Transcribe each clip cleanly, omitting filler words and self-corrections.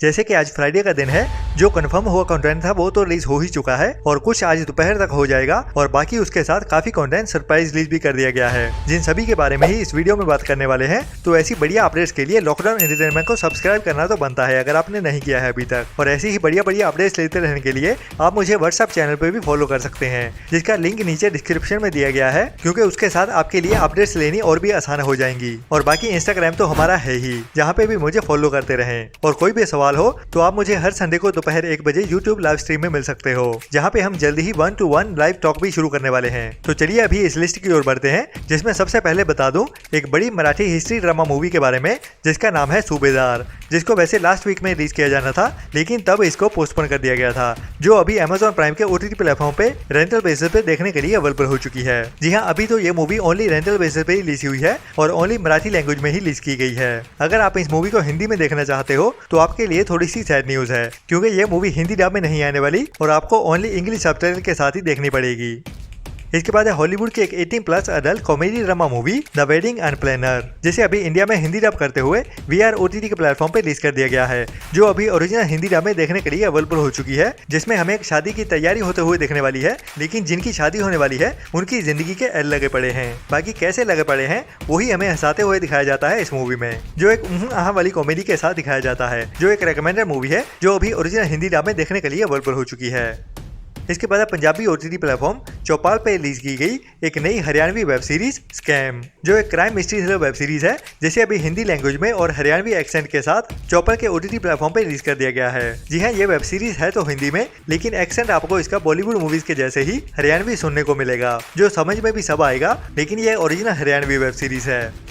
जैसे कि आज फ्राइडे का दिन है, जो कंफर्म हुआ कंटेंट था वो तो रिलीज हो ही चुका है और कुछ आज दोपहर तक हो जाएगा और बाकी उसके साथ काफी कंटेंट सरप्राइज रिलीज भी कर दिया गया है, जिन सभी के बारे में ही इस वीडियो में बात करने वाले हैं। तो ऐसी बढ़िया अपडेट्स के लिए लॉकडाउन एंटरटेनमेंट को सब्सक्राइब करना तो बनता है अगर आपने नहीं किया है अभी तक, और ऐसी ही बढ़िया अपडेट्स लेते रहने के लिए आप मुझे व्हाट्सएप चैनल पे भी फॉलो कर सकते हैं, जिसका लिंक नीचे डिस्क्रिप्शन में दिया गया है, क्योंकि उसके साथ आपके लिए अपडेट्स लेनी और भी आसान हो जाएंगी। और बाकी इंस्टाग्राम तो हमारा है ही, जहाँ पे भी मुझे फॉलो करते रहें। और कोई भी सवाल हो तो आप मुझे हर संडे को दोपहर 1 बजे यूट्यूब लाइव स्ट्रीम में मिल सकते हो, जहाँ पे हम जल्दी ही 1-to-1 लाइव टॉक भी शुरू करने वाले हैं। तो चलिए अभी इस लिस्ट की ओर बढ़ते हैं, जिसमें सबसे पहले बता दूं एक बड़ी मराठी हिस्ट्री ड्रामा मूवी के बारे में, जिसका नाम है सूबेदार, जिसको वैसे लास्ट वीक में रिलीज किया जाना था, लेकिन तब इसको पोस्टपोन कर दिया गया था, जो अभी अमेजॉन प्राइम के OTT प्लेटफॉर्म पे रेंटल बेसिस पे देखने के लिए अवेलेबल हो चुकी है। जी हाँ, अभी तो ये मूवी ओनली रेंटल बेसिस पे ही रिलीज हुई है और ओनली मराठी लैंग्वेज में ही रिलीज की गई है। अगर आप इस मूवी को हिंदी में देखना चाहते हो तो आपके लिए थोड़ी सी सैड न्यूज है, क्योंकि ये मूवी हिंदी डब में नहीं आने वाली और आपको ओनली इंग्लिश सबटाइटल के साथ ही देखनी पड़ेगी। इसके बाद है हॉलीवुड की एक 18+ adult comedy drama movie the wedding and planner, जिसे अभी इंडिया में हिंदी डब करते हुए VR OTT के प्लेटफॉर्म पे रिलीज कर दिया गया है, जो अभी ओरिजिनल हिंदी डब में देखने के लिए अवेलेबल हो चुकी है, जिसमें हमें एक शादी की तैयारी होते हुए देखने वाली है, लेकिन जिनकी शादी होने वाली है उनकी जिंदगी के एल लगे पड़े हैं। बाकी कैसे लगे पड़े हैं वही हमें हंसाते हुए दिखाया जाता है इस मूवी में, जो एक आहा वाली कॉमेडी के साथ दिखाया जाता है, जो एक रिकमेंडेड मूवी है जो अभी ओरिजिनल हिंदी डब में देखने के लिए अवेलेबल हो चुकी है। इसके बाद पंजाबी OTT प्लेटफॉर्म चौपाल पे रिलीज की गई एक नई हरियाणवी वेब सीरीज स्कैम, जो एक crime mystery thriller web series है, जिसे अभी हिंदी लैंग्वेज में और हरियाणवी एक्सेंट के साथ चौपाल के OTT प्लेटफॉर्म पे रिलीज कर दिया गया है। जी हाँ, ये वेब सीरीज है तो हिंदी में, लेकिन एक्सेंट आपको इसका बॉलीवुड मूवीज के जैसे ही हरियाणवी सुनने को मिलेगा, जो समझ में भी सब आएगा, लेकिन ये ओरिजिनल हरियाणवी वेब सीरीज है।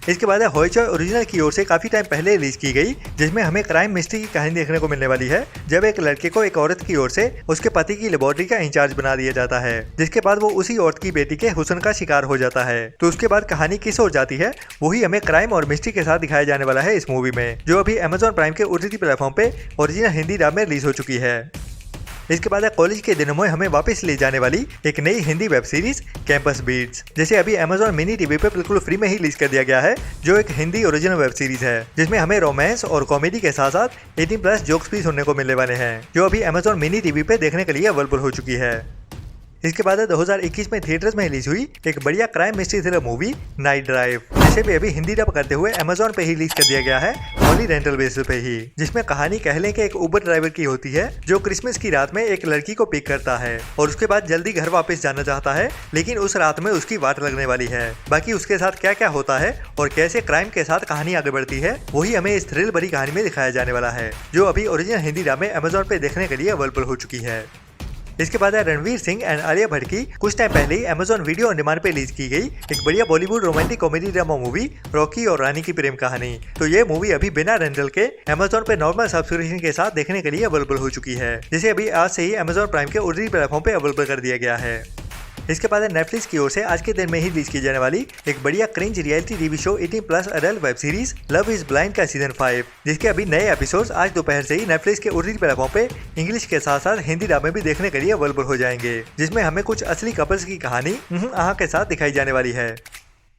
इसके बाद हॉयचॉय ओरिजिनल की ओर से काफी टाइम पहले रिलीज की गई, जिसमें हमें क्राइम मिस्ट्री की कहानी देखने को मिलने वाली है, जब एक लड़के को एक औरत की ओर से उसके पति की लेबोरेटरी का इंचार्ज बना दिया जाता है, जिसके बाद वो उसी औरत की बेटी के हुस्न का शिकार हो जाता है। तो उसके बाद कहानी किस ओर जाती है वही हमें क्राइम और मिस्ट्री के साथ दिखाया जाने वाला है इस मूवी में, जो अभी अमेजॉन प्राइम के OTT प्लेटफॉर्म पे ओरिजिनल हिंदी डब में रिलीज हो चुकी है। इसके बाद कॉलेज के दिनों में हमें वापस ले जाने वाली एक नई Hindi web series campus beats, जिसे अभी अमेजॉन मिनी टीवी पे बिल्कुल फ्री में ही रिलीज कर दिया गया है, जो एक हिंदी ओरिजिनल वेब सीरीज है, जिसमें हमें रोमांस और कॉमेडी के साथ साथ 18+ जोक्स भी सुनने को मिलने वाले हैं, जो अभी अमेजॉन मिनी टीवी पे देखने के लिए अवेलेबल हो चुकी है। इसके बाद 2021 में थिएटर्स में रिलीज हुई एक बढ़िया crime mystery thriller movie night drive, जिसे भी अभी हिंदी डब करते हुए अमेजॉन पे ही रिलीज कर दिया गया है, ओनली रेंटल बेसिस पे ही, जिसमें कहानी कह लें कि एक उबर ड्राइवर की होती है, जो क्रिसमस की रात में एक लड़की को पिक करता है और उसके बाद जल्दी घर वापस जाना चाहता है, लेकिन उस रात में उसकी वाट लगने वाली है। बाकी उसके साथ क्या क्या होता है और कैसे क्राइम के साथ कहानी आगे बढ़ती है, वही हमें इस थ्रिल भरी कहानी में दिखाया जाने वाला है, जो अभी ओरिजिनल हिंदी डब में अमेजॉन पे देखने के लिए अवेलेबल हो चुकी है। इसके बाद रणवीर सिंह एंड आलिया भट्ट की कुछ टाइम पहले ही अमेजॉन वीडियो ऑन डिमांड पे रिलीज की गई एक बढ़िया Bollywood romantic comedy drama movie Rocky और रानी की प्रेम कहानी। तो ये मूवी अभी बिना रेंटल के अमेजॉन पे नॉर्मल सब्सक्रिप्शन के साथ देखने के लिए अवेलेबल हो चुकी है, जिसे अभी आज से ही अमेजॉन प्राइम के OTT प्लेटफॉर्म पे अवेलेबल कर दिया गया है। इसके बाद नेटफ्लिक्स की ओर से आज के दिन में ही रिलीज की जाने वाली एक बढ़िया cringe reality TV show 18+ adult web series love is blind का सीजन 5, जिसके अभी नए एपिसोड्स आज दोपहर से ही नेटफ्लिक्स के OTT प्लेटफॉर्म पे इंग्लिश के साथ साथ हिंदी डब में भी देखने के लिए अवेलेबल हो जाएंगे, जिसमें हमें कुछ असली कपल्स की कहानी आहा के साथ दिखाई जाने वाली है।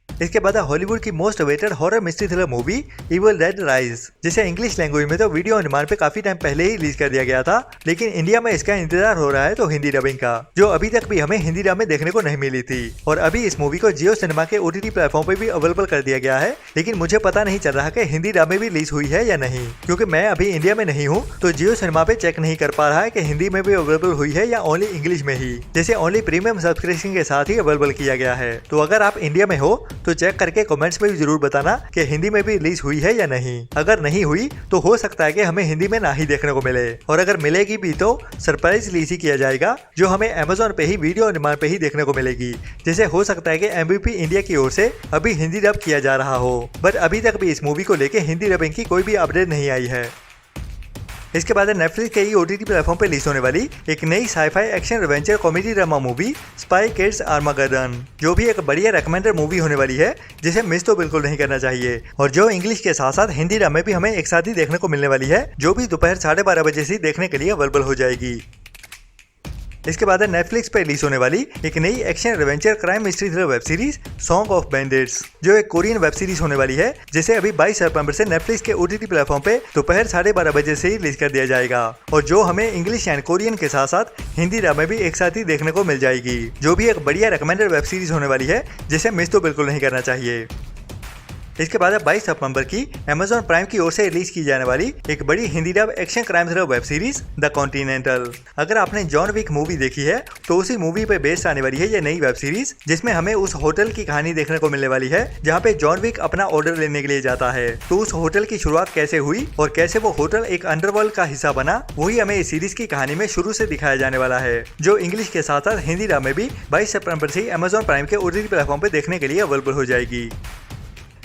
इसके बाद हॉलीवुड की most awaited horror mystery thriller movie evil dead rise, जिसे इंग्लिश लैंग्वेज में तो वीडियो ऑन डिमांड पे काफी टाइम पहले ही रिलीज कर दिया गया था, लेकिन इंडिया में इसका इंतजार हो रहा है तो हिंदी डबिंग का, जो अभी तक भी हमें हिंदी डब में देखने को नहीं मिली थी। और अभी इस मूवी को जियो सिनेमा के OTT प्लेटफॉर्म पे भी अवेलेबल कर दिया गया है, लेकिन मुझे पता नहीं चल रहा कि हिंदी डब में भी रिलीज हुई है या नहीं, क्योंकि मैं अभी इंडिया में नहीं हूँ, तो जियो सिनेमा पे चेक नहीं कर पा रहा है कि हिंदी में भी अवेलेबल हुई है या ओनली इंग्लिश में ही, जैसे ओनली प्रीमियम सब्सक्रिप्शन के साथ ही अवेलेबल किया गया है। तो अगर आप इंडिया में हो तो चेक करके कमेंट्स में भी जरूर बताना कि हिंदी में भी रिलीज हुई है या नहीं। अगर नहीं हुई तो हो सकता है कि हमें हिंदी में ना ही देखने को मिले, और अगर मिलेगी भी तो सरप्राइज रिलीज ही किया जाएगा, जो हमें अमेजॉन पे ही वीडियो ऑन डिमांड पे ही देखने को मिलेगी, जैसे हो सकता है कि MVP इंडिया की ओर से अभी हिंदी डब किया जा रहा हो, बट अभी तक भी इस मूवी को लेके हिंदी डबिंग की कोई भी अपडेट नहीं आई है। इसके बाद नेटफ्लिक्स के ही OTT प्लेटफॉर्म पे रिलीज होने वाली एक नई sci fi action adventure comedy drama movie spy kids armageddon, जो भी एक बढ़िया रेकमेंडेड मूवी होने वाली है, जिसे मिस तो बिल्कुल नहीं करना चाहिए, और जो इंग्लिश के साथ साथ हिंदी डब में भी हमें एक साथ ही देखने को मिलने वाली है, जो भी दोपहर 12:30 बजे से देखने के लिए अवेलेबल हो जाएगी। इसके बाद है नेटफ्लिक्स पे रिलीज होने वाली एक नई action adventure crime mystery thriller web series song of bandits, जो एक कोरियन वेब सीरीज होने वाली है, जिसे अभी 22 सितंबर से नेटफ्लिक्स के OTT प्लेटफॉर्म पे दोपहर 12:30 बजे से ही रिलीज कर दिया जाएगा और जो हमें इंग्लिश एंड कोरियन के साथ साथ हिंदी डब में भी एक साथ ही देखने को मिल जाएगी, जो भी एक बढ़िया रिकमेंडेड वेब सीरीज होने वाली है जिसे मिस तो बिल्कुल नहीं करना चाहिए। इसके बाद 22 सितंबर की Amazon प्राइम की ओर से रिलीज की जाने वाली एक बड़ी Hindi dub action crime thriller web series the continental. अगर आपने जॉन विक मूवी देखी है तो उसी मूवी पे बेस्ड आने वाली है ये नई वेब सीरीज, जिसमें हमें उस होटल की कहानी देखने को मिलने वाली है जहाँ पे जॉन विक अपना ऑर्डर लेने के लिए जाता है। तो उस होटल की शुरुआत कैसे हुई और कैसे वो होटल एक अंडरवर्ल्ड का हिस्सा बना, वही हमें इस सीरीज की कहानी में शुरू से दिखाया जाने वाला है, जो इंग्लिश के साथ साथ हिंदी डब में भी 22 सितंबर से Amazon प्राइम के OTT प्लेटफॉर्म पे देखने के लिए अवेलेबल हो जाएगी।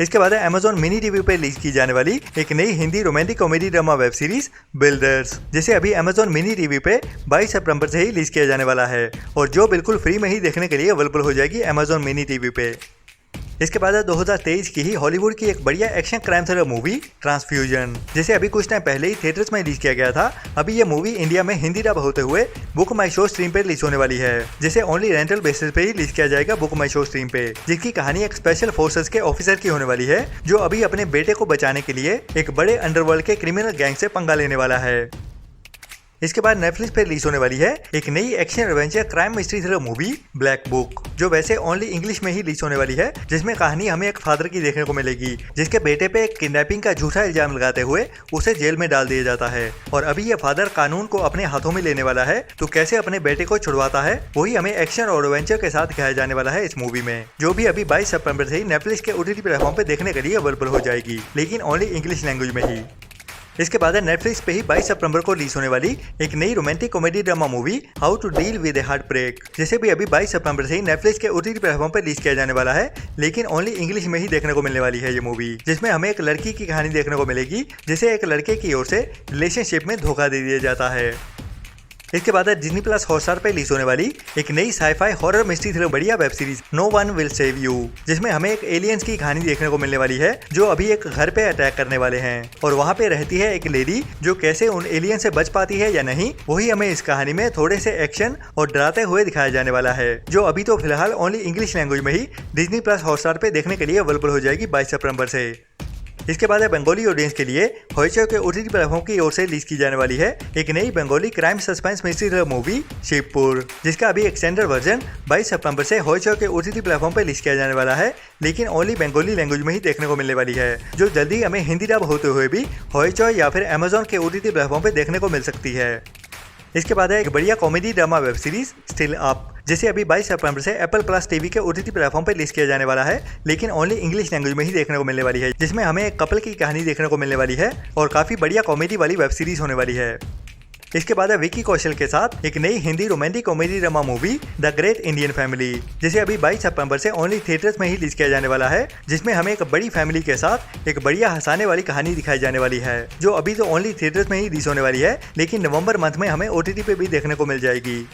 इसके बाद Amazon मिनी टीवी पे रिलीज की जाने वाली एक नई Hindi romantic comedy drama web series builders, जिसे अभी Amazon मिनी टीवी पे 22 सितंबर से ही रिलीज किया जाने वाला है और जो बिल्कुल फ्री में ही देखने के लिए अवेलेबल हो जाएगी Amazon मिनी टीवी पे। इसके बाद 2023 की ही हॉलीवुड की एक बढ़िया action crime thriller movie transfusion, जिसे अभी कुछ टाइम पहले ही थिएटर्स में रिलीज किया गया था। अभी ये मूवी इंडिया में हिंदी डब होते हुए बुक माई शो स्ट्रीम पे रिलीज होने वाली है, जिसे ओनली रेंटल बेसिस पे ही रिलीज किया जाएगा बुक माई शो स्ट्रीम पे, जिसकी कहानी एक स्पेशल फोर्सेस के ऑफिसर की होने वाली है, जो अभी अपने बेटे को बचाने के लिए एक बड़े अंडरवर्ल्ड के क्रिमिनल गैंग से पंगा लेने वाला है। इसके बाद नेटफ्लिक्स पे रिलीज होने वाली है एक नई action adventure crime mystery thriller movie black book, जो वैसे ओनली इंग्लिश में ही रिलीज होने वाली है, जिसमें कहानी हमें एक फादर की देखने को मिलेगी, जिसके बेटे पे एक किडनैपिंग का झूठा इल्जाम लगाते हुए उसे जेल में डाल दिया जाता है और अभी ये फादर कानून को अपने हाथों में लेने वाला है, तो कैसे अपने बेटे को छुड़वाता है वही हमें एक्शन और एडवेंचर के साथ दिखाया जाने वाला है इस मूवी में, जो भी अभी 22 सितंबर से ही नेटफ्लिक्स के OTT प्लेटफॉर्म पे देखने के लिए अवेलेबल हो जाएगी, लेकिन ओनली इंग्लिश लैंग्वेज में ही। इसके बाद नेटफ्लिक्स पे ही 22 सितंबर को रिलीज होने वाली एक नई romantic comedy drama movie how to deal with a heartbreak, जिसे भी अभी 22 सितंबर से ही नेटफ्लिक्स के OTT प्लेटफॉर्म पर रिलीज किया जाने वाला है, लेकिन ओनली इंग्लिश में ही देखने को मिलने वाली है ये मूवी, जिसमें हमें एक लड़की की कहानी देखने को मिलेगी जिसे एक लड़के की ओर से रिलेशनशिप में धोखा दे दिया जाता है। इसके बाद डिज्नी प्लस हॉटस्टार पे रिलीज होने वाली एक नई साईफाई हॉरर मिस्ट्री थ्रिलर बढ़िया web series no one will save you, जिसमें हमें एक एलियंस की कहानी देखने को मिलने वाली है, जो अभी एक घर पे अटैक करने वाले हैं और वहाँ पे रहती है एक लेडी, जो कैसे उन एलियन से बच पाती है या नहीं, वही हमें इस कहानी में थोड़े से एक्शन और डराते हुए दिखाया जाने वाला है, जो अभी तो फिलहाल ओनली इंग्लिश लैंग्वेज में ही डिज्नी प्लस हॉटस्टार पे देखने के लिए अवेलेबल हो जाएगी 22 सितंबर से। इसके बाद बंगाली ऑडियंस के लिए हॉइचॉय के OTT प्लेटफॉर्म की ओर से रिलीज की जाने वाली है एक नई Bengali crime suspense mystery thriller movie Shivpur, जिसका अभी एक्सटेंडेड वर्जन 22 सितंबर से हॉइचॉय के OTT प्लेटफॉर्म पर रिलीज किया जाने वाला है, लेकिन ओनली बंगाली लैंग्वेज में ही देखने को मिलने वाली है, जो जल्दी हमें हिंदी डब होते हुए भी हॉइचॉय या फिर Amazon के OTT प्लेटफॉर्म पर देखने को मिल सकती है। इसके बाद है एक बढ़िया comedy drama web series still up, जिसे अभी 22 सितंबर से एप्पल प्लस टीवी के OTT प्लेटफॉर्म पर रिलीज किया जाने वाला है, लेकिन ओनली इंग्लिश लैंग्वेज में ही देखने को मिलने वाली है, जिसमें हमें एक कपल की कहानी देखने को मिलने वाली है और काफी बढ़िया कॉमेडी वाली वेब सीरीज होने वाली है। इसके बाद है विकी कौशल के साथ एक नई Hindi romantic comedy drama movie the great Indian family, जिसे अभी 22 सितंबर से ओनली थिएटर्स में ही रिलीज किया जाने वाला है, जिसमें हमें एक बड़ी फैमिली के साथ एक बढ़िया हंसाने वाली कहानी दिखाई जाने वाली है, जो अभी तो ओनली थिएटर्स में ही रिलीज होने वाली है, लेकिन नवंबर मंथ में हमें OTT पे भी देखने को मिल जाएगी।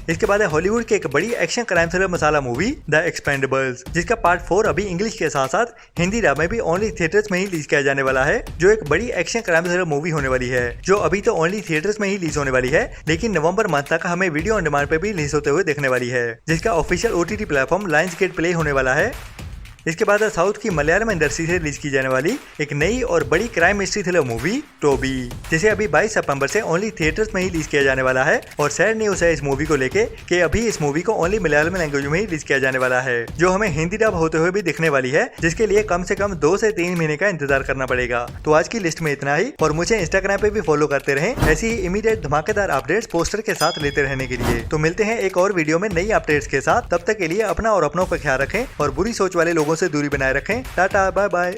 इसके बाद है हॉलीवुड की एक बड़ी action crime thriller masala movie the Expendables, जिसका पार्ट 4 अभी इंग्लिश के साथ साथ हिंदी डब में भी ओनली थिएटर्स में ही रिलीज किया जाने वाला है, जो एक बड़ी एक्शन क्राइम थ्रिलर मूवी होने वाली है, जो अभी तो ओनली थिएटर्स में ही रिलीज होने वाली है, लेकिन नवंबर मंथ तक हमें वीडियो ऑन डिमांड पे भी रिलीज होते हुए देखने वाली है, जिसका official OTT platform Lionsgate play होने वाला है। इसके बाद साउथ की मलयालम इंडस्ट्री से रिलीज की जाने वाली एक नई और बड़ी crime mystery thriller movie Toby, जिसे अभी 22 सितंबर से ओनली थिएटर्स में ही रिलीज किया जाने वाला है और सैड न्यूज है इस मूवी को लेके कि अभी इस मूवी को ओनली मलयालम लैंग्वेज में ही रिलीज किया जाने वाला है, जो हमें हिंदी डब होते हुए भी दिखने वाली है, जिसके लिए कम से कम 2 से 3 महीने का इंतजार करना पड़ेगा। तो आज की लिस्ट में इतना ही, और मुझे इंस्टाग्राम पे भी फॉलो करते रहें ऐसी ही इमीडिएट धमाकेदार अपडेट्स पोस्टर के साथ लेते रहने के लिए। तो मिलते हैं एक और वीडियो में नई अपडेट्स के साथ, तब तक के लिए अपना और अपनों का ख्याल रखें और बुरी सोच वाले लोगों से दूरी बनाए रखें। Tata bye bye.